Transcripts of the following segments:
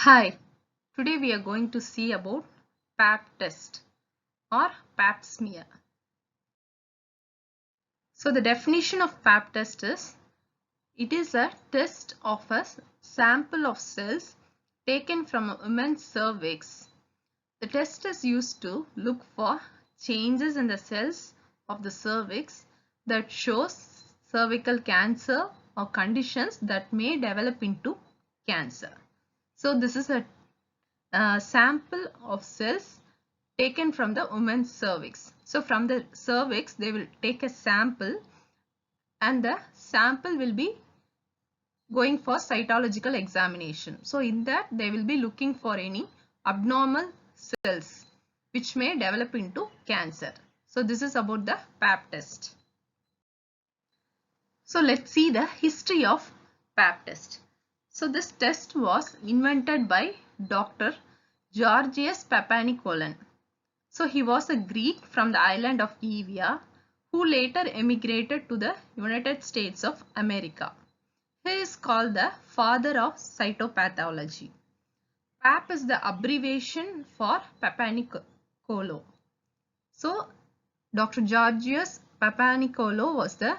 Hi, today we are going to see about Pap test or Pap smear. So the definition of Pap test is, it is a test of a sample of cells taken from a woman's cervix. The test is used to look for changes in the cells of the cervix that shows cervical cancer or conditions that may develop into cancer. So this is a sample of cells taken from the woman's cervix. So from the cervix they will take a sample and the sample will be going for cytological examination. So in that they will be looking for any abnormal cells which may develop into cancer. So this is about the Pap test. So let's see the history of Pap test. So this test was invented by Dr. Georgius Papanicolaou. So he was a Greek from the island of Evia who later emigrated to the United States of America. He is called the father of cytopathology. PAP is the abbreviation for Papanicolaou. So Dr. Georgius Papanicolaou was the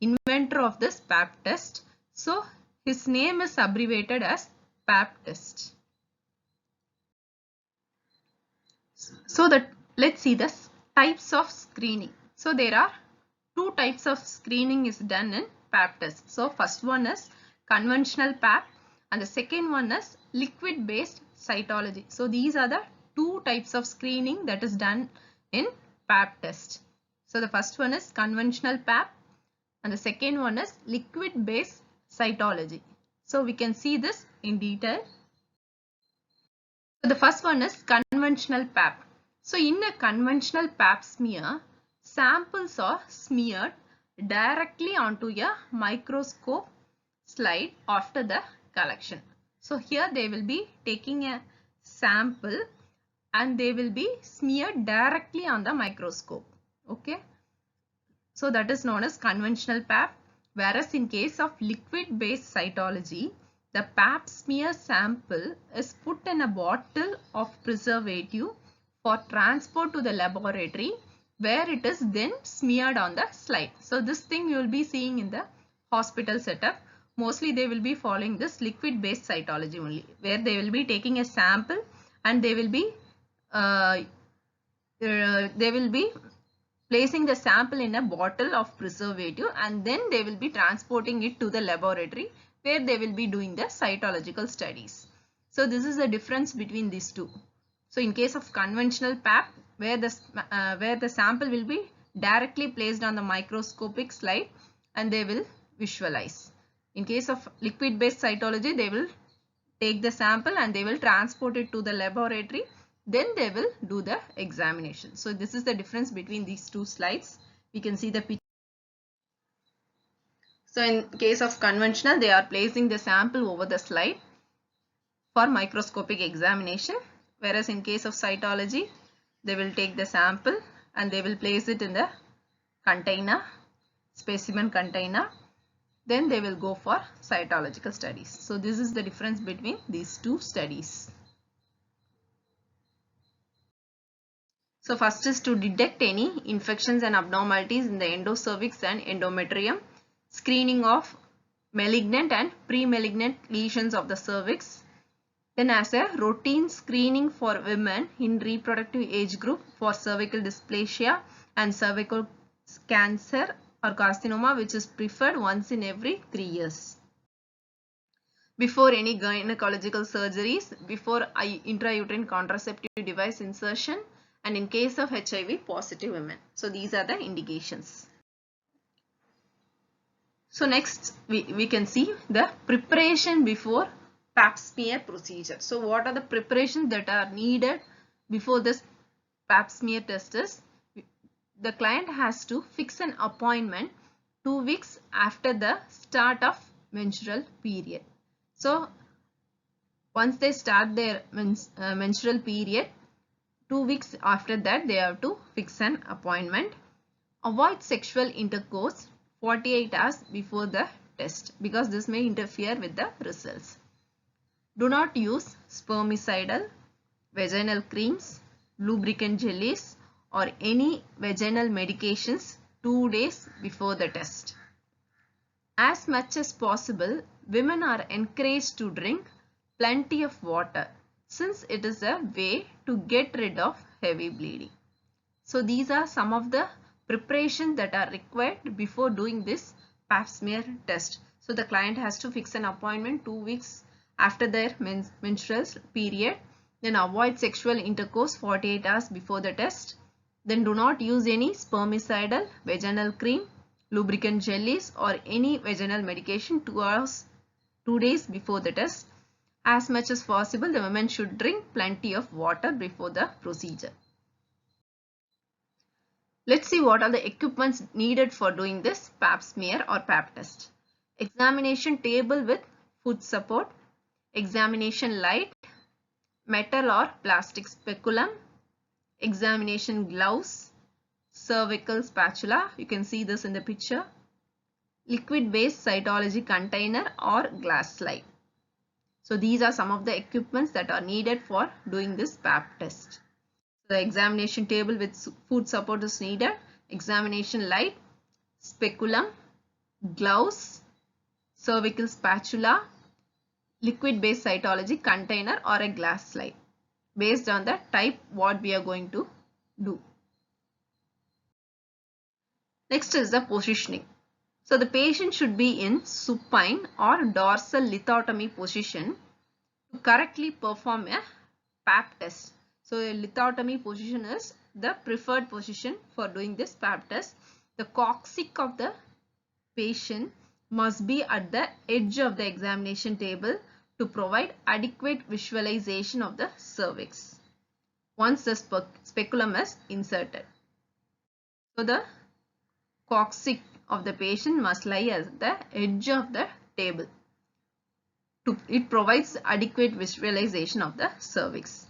inventor of this PAP test. So his name is abbreviated as PAP test. So let's see the types of screening. So there are two types of screening is done in Pap test. So first one is conventional Pap and the second one is liquid based cytology. So these are the two types of screening that is done in Pap test. So the first one is conventional Pap and the second one is liquid based cytology. So we can see this in detail. So the first one is conventional Pap. So in a conventional Pap smear, samples are smeared directly onto a microscope slide after the collection. So here they will be taking a sample and they will be smeared directly on the microscope. Okay. So that is known as conventional Pap. Whereas in case of liquid based cytology, the Pap smear sample is put in a bottle of preservative for transport to the laboratory where it is then smeared on the slide. So this thing you will be seeing in the hospital setup. Mostly they will be following this liquid based cytology only, where they will be taking a sample and they will be placing the sample in a bottle of preservative and then they will be transporting it to the laboratory where they will be doing the cytological studies. So this is the difference between these two. So in case of conventional Pap, where the sample will be directly placed on the microscopic slide and they will visualize. In case of liquid based cytology, they will take the sample and they will transport it to the laboratory, then they will do the examination. So this is the difference between these two slides. We can see the picture. So in case of conventional, they are placing the sample over the slide for microscopic examination, whereas in case of cytology, they will take the sample and they will place it in the container, specimen container, then they will go for cytological studies. So this is the difference between these two studies. So first is to detect any infections and abnormalities in the endocervix and endometrium, screening of malignant and pre-malignant lesions of the cervix. Then as a routine screening for women in reproductive age group for cervical dysplasia and cervical cancer or carcinoma, which is preferred once in every 3 years. Before any gynecological surgeries, before intrauterine contraceptive device insertion, and in case of HIV positive women. So these are the indications. So next we can see the preparation before Pap smear procedure. So what are the preparations that are needed before this Pap smear test is? The client has to fix an appointment 2 weeks after the start of menstrual period. So once they start their menstrual period, 2 weeks after that they have to fix an appointment. Avoid sexual intercourse 48 hours before the test because this may interfere with the results. Do not use spermicidal, vaginal creams, lubricant jellies, or any vaginal medications 2 days before the test. As much as possible, women are encouraged to drink plenty of water since it is a way to get rid of heavy bleeding. So these are some of the preparations that are required before doing this pap smear test. So the client has to fix an appointment 2 weeks after their menstrual period. Then avoid sexual intercourse 48 hours before the test. Then do not use any spermicidal, vaginal cream, lubricant jellies or any vaginal medication 2 days before the test. As much as possible, the women should drink plenty of water before the procedure. Let's see what are the equipments needed for doing this pap smear or pap test. Examination table with foot support, examination light, metal or plastic speculum, examination gloves, cervical spatula, you can see this in the picture, liquid based cytology container or glass slide. So these are some of the equipments that are needed for doing this pap test. The examination table with foot support is needed, examination light, speculum, gloves, cervical spatula, liquid based cytology container or a glass slide based on the type what we are going to do. Next is the positioning. So the patient should be in supine or dorsal lithotomy position to correctly perform a pap test. So a lithotomy position is the preferred position for doing this pap test. The coccyx of the patient must be at the edge of the examination table to provide adequate visualization of the cervix once the speculum is inserted. So the coccyx of the patient must lie at the edge of the table. It provides adequate visualization of the cervix.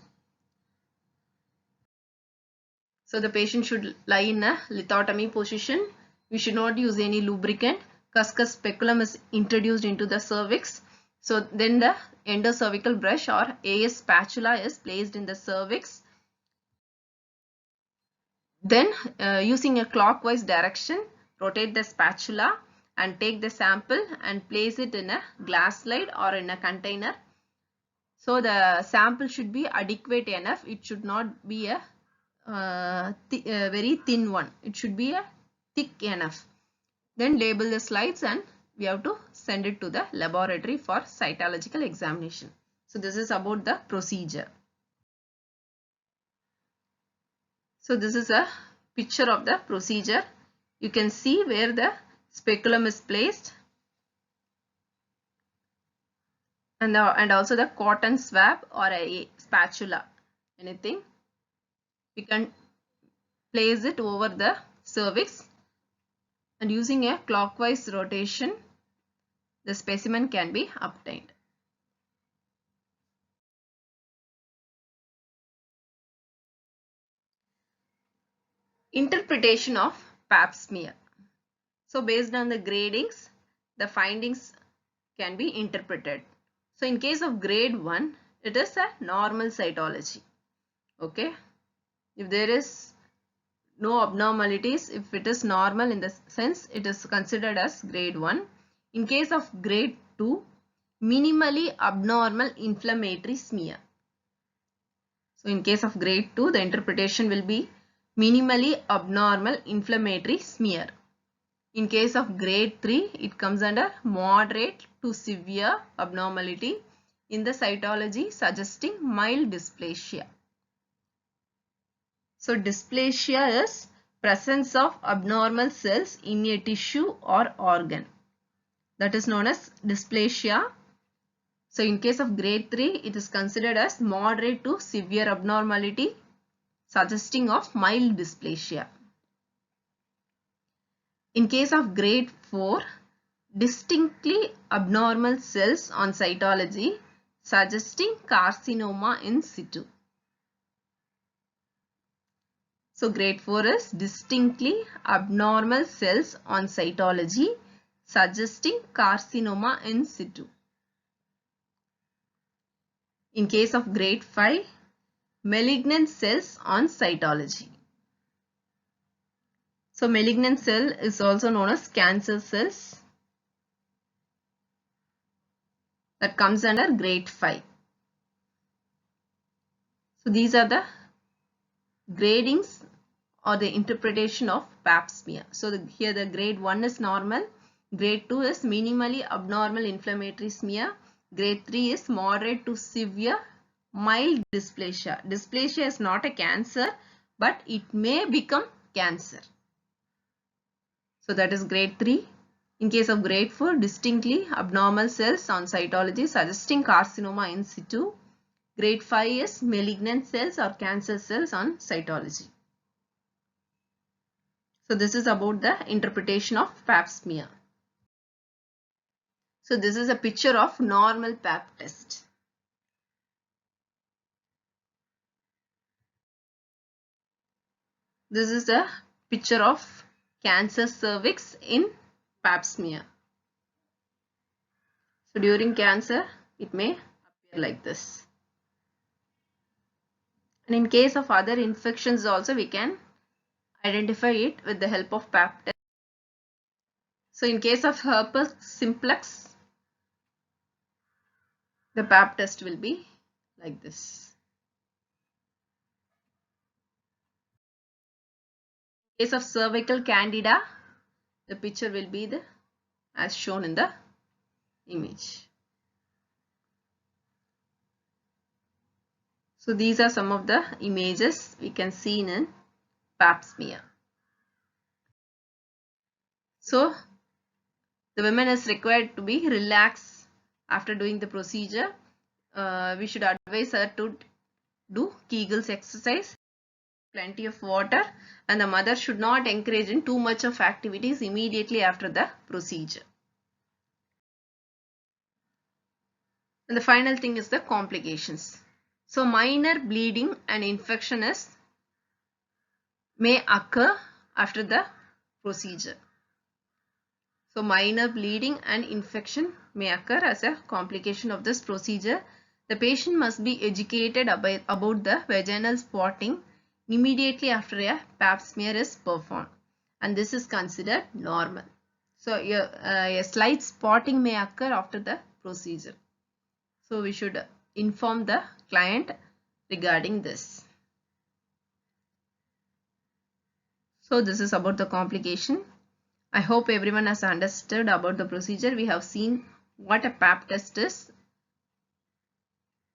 So the patient should lie in a lithotomy position. We should not use any lubricant. Cuscus speculum is introduced into the cervix. So then the endocervical brush or AS spatula is placed in the cervix. Then using a clockwise direction, rotate the spatula and take the sample and place it in a glass slide or in a container. So the sample should be adequate enough. It should not be a very thin one. It should be a thick enough. Then label the slides and we have to send it to the laboratory for cytological examination. So this is about the procedure. So this is a picture of the procedure. You can see where the speculum is placed and also the cotton swab or a spatula, anything. We can place it over the cervix and using a clockwise rotation, the specimen can be obtained. Interpretation of pap smear. So based on the gradings, the findings can be interpreted. So in case of grade 1, it is a normal cytology. Okay. If there is no abnormalities, if it is normal in the sense, it is considered as grade 1. In case of grade 2, minimally abnormal inflammatory smear. So in case of grade 2, the interpretation will be minimally abnormal inflammatory smear. In case of grade 3, it comes under moderate to severe abnormality in the cytology suggesting mild dysplasia. So dysplasia is presence of abnormal cells in a tissue or organ. That is known as dysplasia. So in case of grade 3, it is considered as moderate to severe abnormality suggesting of mild dysplasia. In case of grade 4, distinctly abnormal cells on cytology suggesting carcinoma in situ. So grade 4 is distinctly abnormal cells on cytology suggesting carcinoma in situ. In case of grade 5, malignant cells on cytology. So malignant cell is also known as cancer cells. That comes under grade 5. So these are the gradings or the interpretation of pap smear. So here the grade 1 is normal, grade 2 is minimally abnormal inflammatory smear, grade 3 is moderate to severe mild dysplasia. Dysplasia is not a cancer, but it may become cancer. So that is grade 3. In case of grade 4, distinctly abnormal cells on cytology suggesting carcinoma in situ. Grade 5 is malignant cells or cancer cells on cytology. So this is about the interpretation of pap smear. So this is a picture of normal pap test. This is a picture of cancer cervix in pap smear. So during cancer, it may appear like this. And in case of other infections also, we can identify it with the help of pap test. So in case of herpes simplex, the pap test will be like this. In case of cervical candida, the picture will be as shown in the image. So these are some of the images we can see in pap smear. So the women is required to be relaxed after doing the procedure. We should advise her to do Kegels exercise, plenty of water, and the mother should not encourage in too much of activities immediately after the procedure. And the final thing is the complications. So minor bleeding and infection may occur after the procedure. So minor bleeding and infection may occur as a complication of this procedure. The patient must be educated about the vaginal spotting immediately after a pap smear is performed, and this is considered normal. So a slight spotting may occur after the procedure. So we should inform the client regarding this. So this is about the complication. I hope everyone has understood about the procedure. We have seen what a pap test is,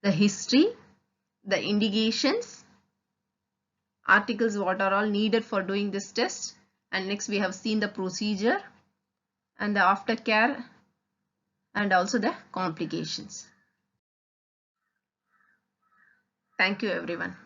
the history, the indications, articles what are all needed for doing this test, and next we have seen the procedure and the aftercare and also the complications. Thank you everyone.